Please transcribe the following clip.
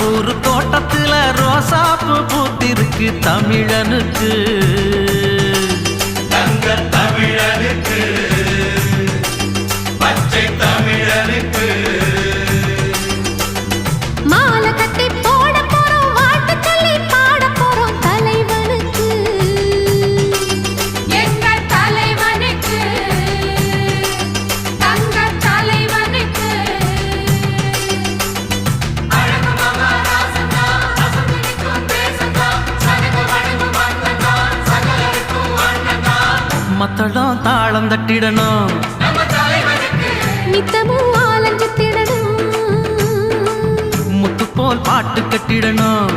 ஊரு தோட்டத்துல ரோசாப்பு பூத்திருக்கு தமிழனுக்கு தங்க தமிழனுக்கு பச்சை தமிழனுக்கு மாலை கட்டி போட போறோம் வாழ்த்து சொல்லி பாட போறோம் தலைவனுக்கு எங்கள் தலைவனுக்கு தங்க தலைவனுக்கு அழகு மகாராசனா அசந்திக்கும் தேசனா சனக வடகு மன்னனா சகலருக்கும் அண்ணனா மத்தளம் தாளம் தட்டிடணும் நம்ம தலைவனுக்கு நித்தமும் ஆலஞ்சு திடணும் முத்து போல் பாட்டு கட்டிடணும்